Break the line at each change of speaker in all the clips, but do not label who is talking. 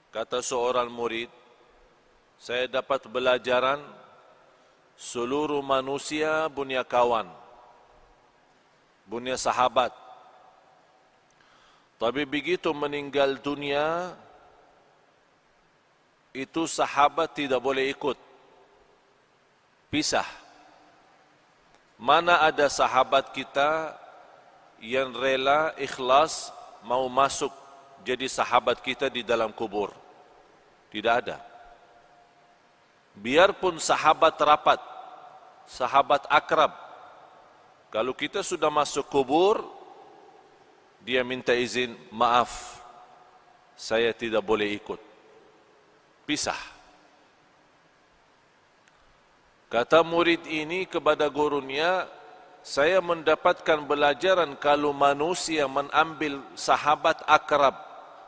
Kata seorang murid, saya dapat belajaran seluruh manusia punya kawan, punya sahabat. Tapi begitu meninggal dunia, itu sahabat tidak boleh ikut, pisah. Mana ada sahabat kita yang rela, ikhlas, mau masuk jadi sahabat kita di dalam kubur? Tidak ada. Biarpun sahabat rapat, sahabat akrab, kalau kita sudah masuk kubur, dia minta izin, maaf, saya tidak boleh ikut. Pisah. Kata murid ini kepada gurunya, saya mendapatkan pelajaran kalau manusia mengambil sahabat akrab,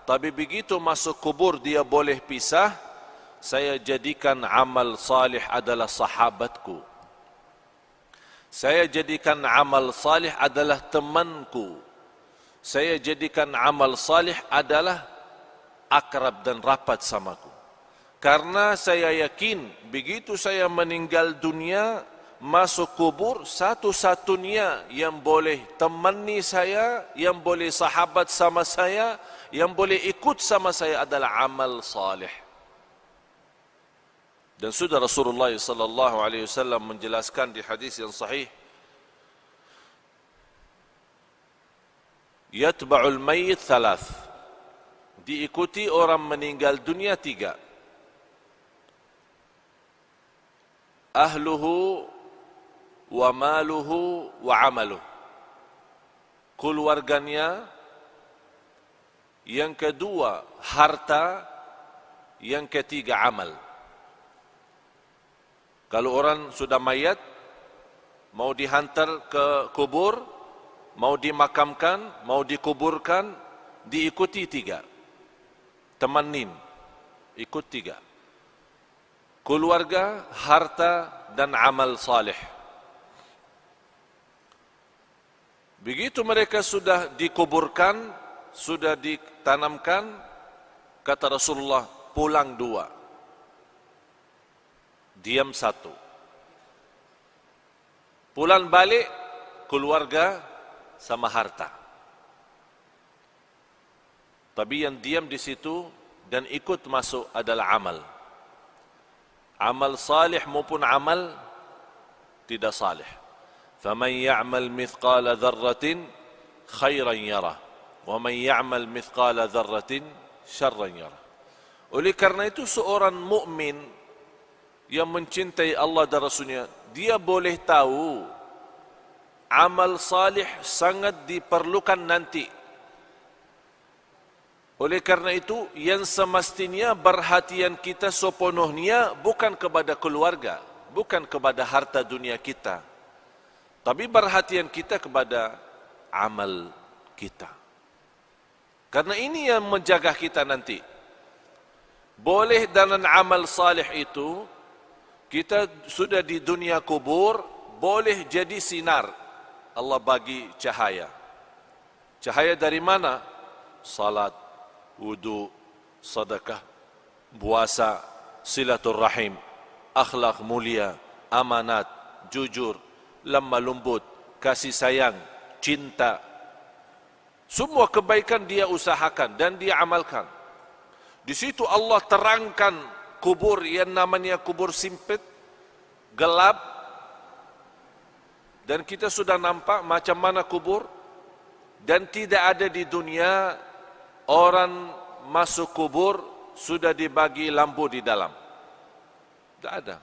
tapi begitu masuk kubur dia boleh pisah, saya jadikan amal salih adalah sahabatku. Saya jadikan amal salih adalah temanku. Saya jadikan amal salih adalah akrab dan rapat samaku. Karena saya yakin begitu saya meninggal dunia, masuk kubur, satu-satunya yang boleh temani saya, yang boleh sahabat sama saya, yang boleh ikut sama saya adalah amal salih. Dan sudah Rasulullah sallallahu alaihi wasallam menjelaskan di hadis yang sahih, yatba'ul mayyit thalath, diikuti orang meninggal dunia 3. Ahluhu wa maluhu wa amaluh, keluarganya, yang kedua harta, yang ketiga amal. Kalau orang sudah mayat, mau dihantar ke kubur, mau dimakamkan, mau dikuburkan, diikuti 3. Temanin, ikut 3. Keluarga, harta, dan amal salih. Begitu mereka sudah dikuburkan, sudah ditanamkan, kata Rasulullah, pulang 2. Diam 1. Pulang balik, keluarga sama harta. Tapi yang diam di situ dan ikut masuk adalah amal. Amal salih maupun amal tidak salih. Faman ya'mal mithqala dzarratin khairan yarah, wa man ya'mal mithqala dzarratin syarran yarah. Oleh karena itu seorang mukmin yang mencintai Allah dan Rasulnya, dia boleh tahu amal salih sangat diperlukan nanti. Oleh karena itu, yang semestinya perhatian kita sepenuhnya bukan kepada keluarga, bukan kepada harta dunia kita, tapi perhatian kita kepada amal kita. Karena ini yang menjaga kita nanti. Boleh dalam amal salih itu, kita sudah di dunia kubur, boleh jadi sinar. Allah bagi cahaya. Cahaya dari mana? Salat, wudu, sedekah, puasa, silaturrahim, akhlak mulia, amanat, jujur, lemah lembut, kasih sayang, cinta. Semua kebaikan dia usahakan dan dia amalkan. Di situ Allah terangkan kubur yang namanya kubur sempit, gelap, dan kita sudah nampak macam mana kubur, dan tidak ada di dunia orang masuk kubur sudah dibagi lampu di dalam. Tidak ada.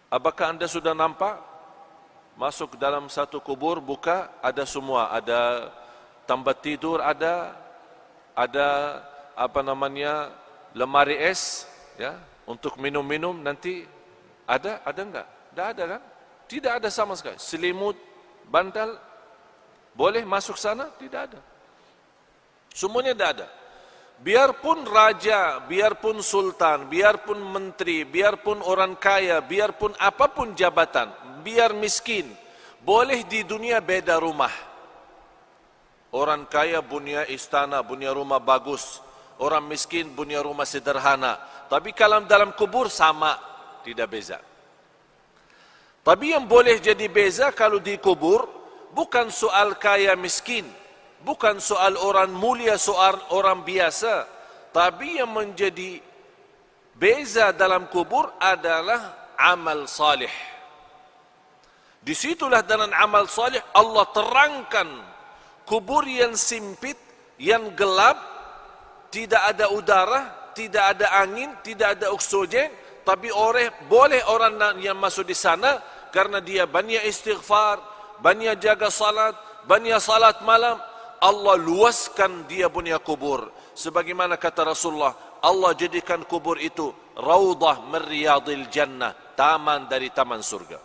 Apakah anda sudah nampak masuk dalam satu kubur, buka, ada semua, ada tempat tidur, ada lemari es, ya, untuk minum-minum nanti ada enggak? Tidak ada kan? Tidak ada sama sekali. Selimut, bantal, boleh masuk sana? Tidak ada. Semuanya tidak ada. Biarpun raja, biarpun sultan, biarpun menteri, biarpun orang kaya, biarpun apapun jabatan, biar miskin, boleh di dunia beda rumah. Orang kaya punya istana, punya rumah bagus. Orang miskin punya rumah sederhana. Tapi kalau dalam kubur sama, tidak beza. Tapi yang boleh jadi beza kalau di kubur, bukan soal kaya miskin, bukan soal orang mulia, soal orang biasa. Tapi yang menjadi beza dalam kubur adalah amal salih. Disitulah dalam amal salih Allah terangkan kubur yang sempit, yang gelap, tidak ada udara, tidak ada angin, tidak ada oksigen, tapi boleh orang yang masuk di sana karena dia banyak istighfar, banyak jaga salat, banyak salat malam. Allah luaskan dia punya kubur. Sebagaimana kata Rasulullah, Allah jadikan kubur itu raudah min riyadil jannah, taman dari taman surga.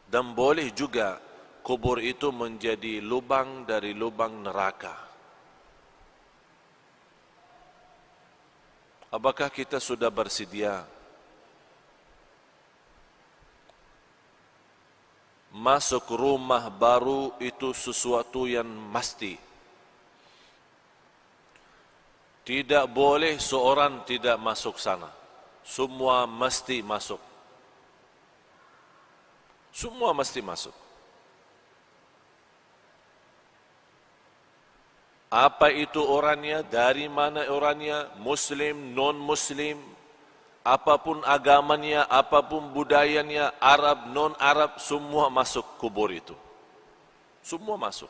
Dan boleh juga kubur itu menjadi lubang dari lubang neraka. Apakah kita sudah bersedia masuk rumah baru itu sesuatu yang mesti? Tidak boleh seorang tidak masuk sana. Semua mesti masuk. Semua mesti masuk. Apa itu orangnya, dari mana orangnya, muslim, non-muslim, apapun agamanya, apapun budayanya, Arab, non-Arab, semua masuk kubur itu. Semua masuk.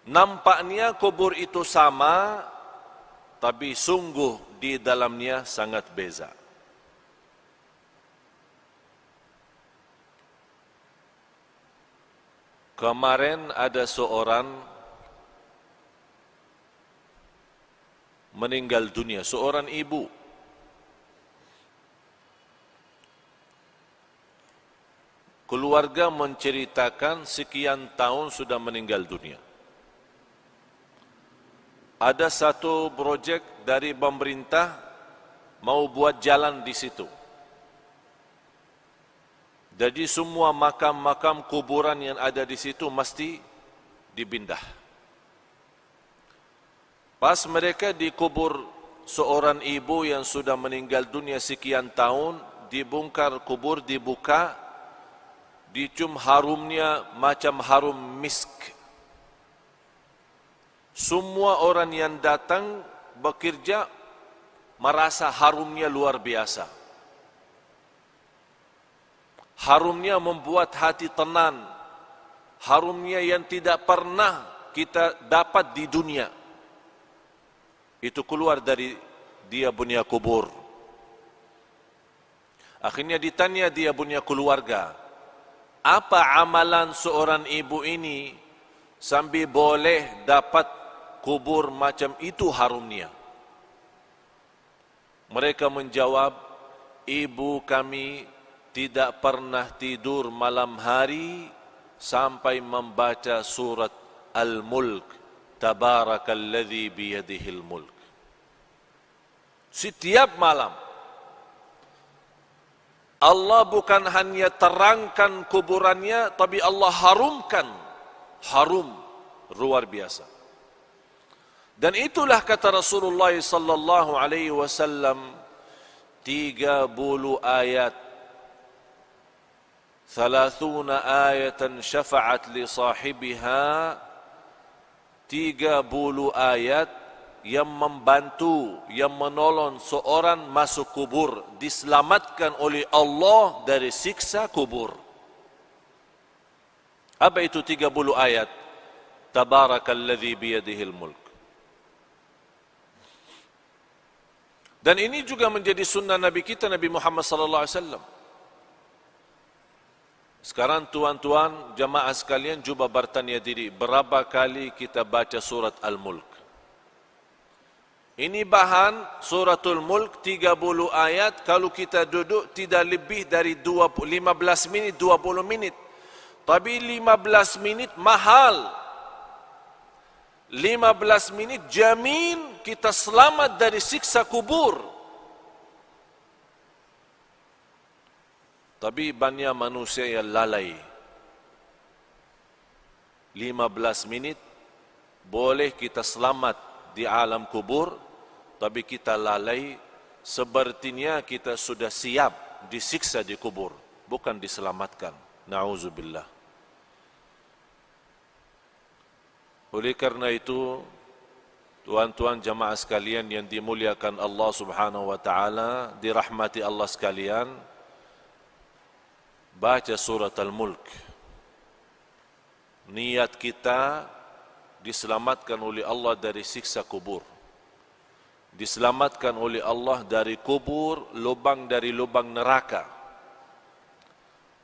Nampaknya kubur itu sama, tapi sungguh di dalamnya sangat beza. Kemarin ada seorang meninggal dunia, seorang ibu. Keluarga menceritakan sekian tahun sudah meninggal dunia. Ada satu projek dari pemerintah mau buat jalan di situ. Jadi semua makam-makam kuburan yang ada di situ mesti dipindah. Pas mereka dikubur seorang ibu yang sudah meninggal dunia sekian tahun, dibongkar kubur, dibuka, dicium harumnya macam harum misk. Semua orang yang datang bekerja merasa harumnya luar biasa. Harumnya membuat hati tenang. Harumnya yang tidak pernah kita dapat di dunia. Itu keluar dari dia punya kubur. Akhirnya ditanya dia punya keluarga, apa amalan seorang ibu ini sambil boleh dapat kubur macam itu harumnya? Mereka menjawab, ibu kami tidak pernah tidur malam hari sampai membaca surat Al-Mulk, Tabarakalladzi biyadihil mulk. Setiap malam Allah bukan hanya terangkan kuburannya, tapi Allah harumkan. Harum luar biasa. Dan itulah kata Rasulullah sallallahu alaihi wasallam, 30 ayat, 30 ayatan syafa'at li sahibiha, 30 ayat yang membantu, yang menolong seorang masuk kubur, diselamatkan oleh Allah dari siksa kubur. Apa itu 30 ayat? Tabarakalladzi biyadihil mulk. Dan ini juga menjadi sunnah Nabi kita, Nabi Muhammad sallallahu alaihi wasallam. Sekarang tuan-tuan jamaah sekalian cuba bertanya diri, berapa kali kita baca surat Al-Mulk? Ini bahan suratul Mulk 30 ayat, kalau kita duduk tidak lebih dari 15 menit, 20 menit. Tapi 15 menit mahal. 15 menit jamin kita selamat dari siksa kubur. Tapi banyak manusia yang lalai. 15 minit, boleh kita selamat di alam kubur, tapi kita lalai, sepertinya kita sudah siap disiksa di kubur, bukan diselamatkan. Na'udzubillah. Oleh karena itu, tuan-tuan jamaah sekalian yang dimuliakan Allah Subhanahu wa taala, dirahmati Allah sekalian, baca surat Al-Mulk. Niat kita diselamatkan oleh Allah dari siksa kubur. Diselamatkan oleh Allah dari kubur, lubang dari lubang neraka.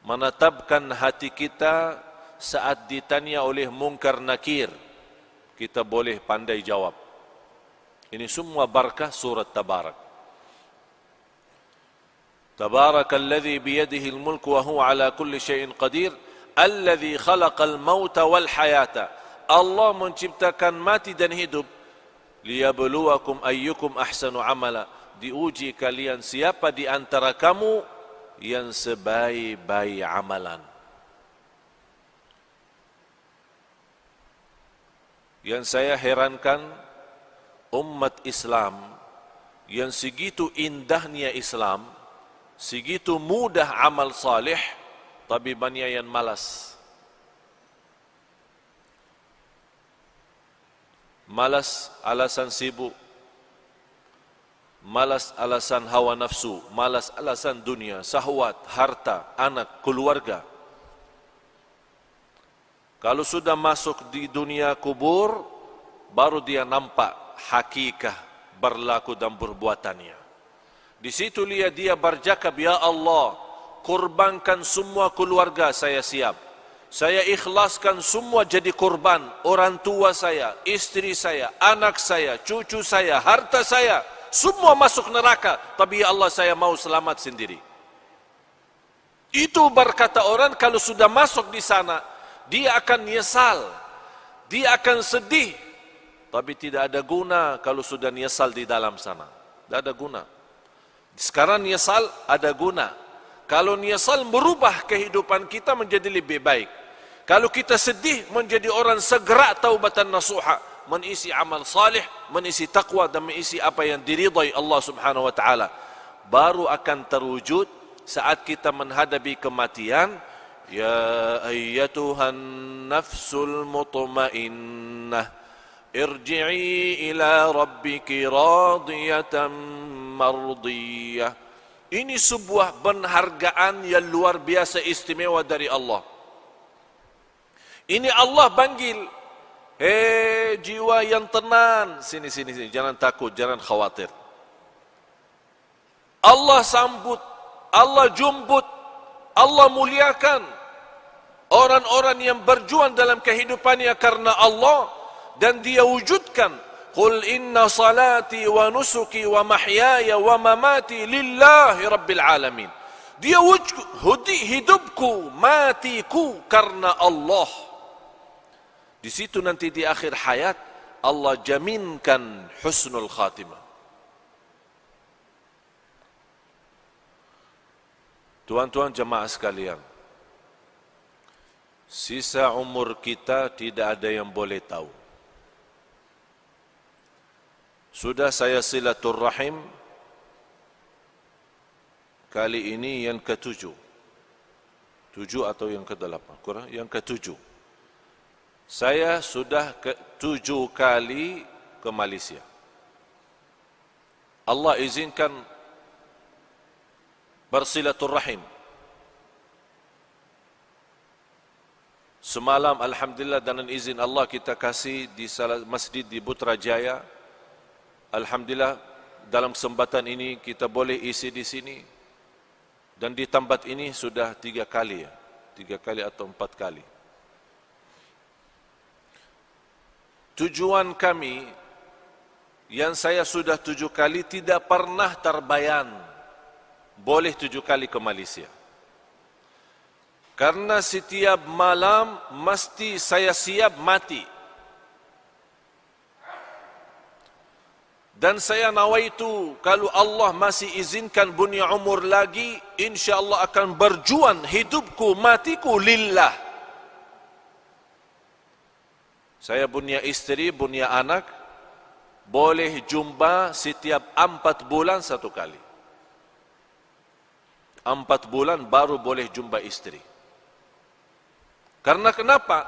Menetapkan hati kita saat ditanya oleh mungkar nakir, kita boleh pandai jawab. Ini semua barakah surat Tabarak. Tabarakalladzi biyadihi al-mulk wa huwa ala kulli syai'in qadir, alladzi khalaqal mauta wal hayata. Allah menciptakan mati dan hidup, liyabluwakum ayyukum ahsanu amala. Diuji kalian siapa di antara kamu yang sebaik-baik amalan. Yang saya herankan, umat Islam yang segitu indahnya Islam, segitu mudah amal salih, tapi banyak yang malas. Malas alasan sibuk, malas alasan hawa nafsu, malas alasan dunia, syahwat, harta, anak, keluarga. Kalau sudah masuk di dunia kubur, baru dia nampak hakikat berlaku dan perbuatannya. Di situ dia bercakap, ya Allah, kurbankan semua keluarga saya siap. Saya ikhlaskan semua jadi kurban, orang tua saya, istri saya, anak saya, cucu saya, harta saya, semua masuk neraka, tapi ya Allah saya mau selamat sendiri. Itu berkata orang kalau sudah masuk di sana, dia akan nyesal, dia akan sedih, tapi tidak ada guna kalau sudah nyesal di dalam sana. Tidak ada guna. Sekarang nyesal ada guna. Kalau nyesal merubah kehidupan kita menjadi lebih baik. Kalau kita sedih menjadi orang segera taubatan nasuha, mengisi amal salih, mengisi taqwa dan mengisi apa yang diridai Allah Subhanahu wa taala. Baru akan terwujud saat kita menghadapi kematian. Ya ayyatuhan nafsul mutmainnah, irji'i ila rabbiki radiyatan mardiyah. Ini sebuah penghargaan yang luar biasa istimewa dari Allah. Ini Allah panggil, hei jiwa yang tenang, sini, jangan takut, jangan khawatir. Allah sambut, Allah jemput, Allah muliakan orang-orang yang berjuang dalam kehidupannya karena Allah, dan dia wujudkan, qul inna salati wa nusuki wa mahyaya wa mamati lillahi rabbil alamin. Dia wujud hidupku, matiku karena Allah. Di situ nanti di akhir hayat Allah jaminkan husnul khatimah. Tuan-tuan jemaah sekalian, sisa umur kita tidak ada yang boleh tahu. Sudah saya silaturrahim kali ini yang ke-7. 7 atau yang ke-8? Kurang, yang ke-7. Saya sudah ke-7 kali ke Malaysia. Allah izinkan bersilaturrahim. Semalam alhamdulillah dengan izin Allah kita kasih di salah masjid di Putrajaya. Alhamdulillah dalam kesempatan ini kita boleh isi di sini. Dan di tempat ini sudah 3 kali ya. 3 kali atau 4 kali. Tujuan kami yang saya sudah 7 kali tidak pernah terbayang boleh 7 kali ke Malaysia. Karena setiap malam mesti saya siap mati. Dan saya nawaitu kalau Allah masih izinkan punya umur lagi, insyaAllah akan berjuang hidupku, matiku lillah. Saya punya istri, punya anak, boleh jumpa setiap 4 bulan satu kali. 4 bulan baru boleh jumpa istri. Karena kenapa?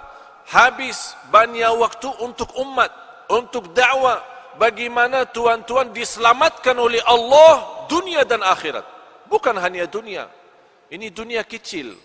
Habis banyak waktu untuk umat, untuk dakwah. Bagaimana tuan-tuan diselamatkan oleh Allah dunia dan akhirat. Bukan hanya dunia. Ini dunia kecil.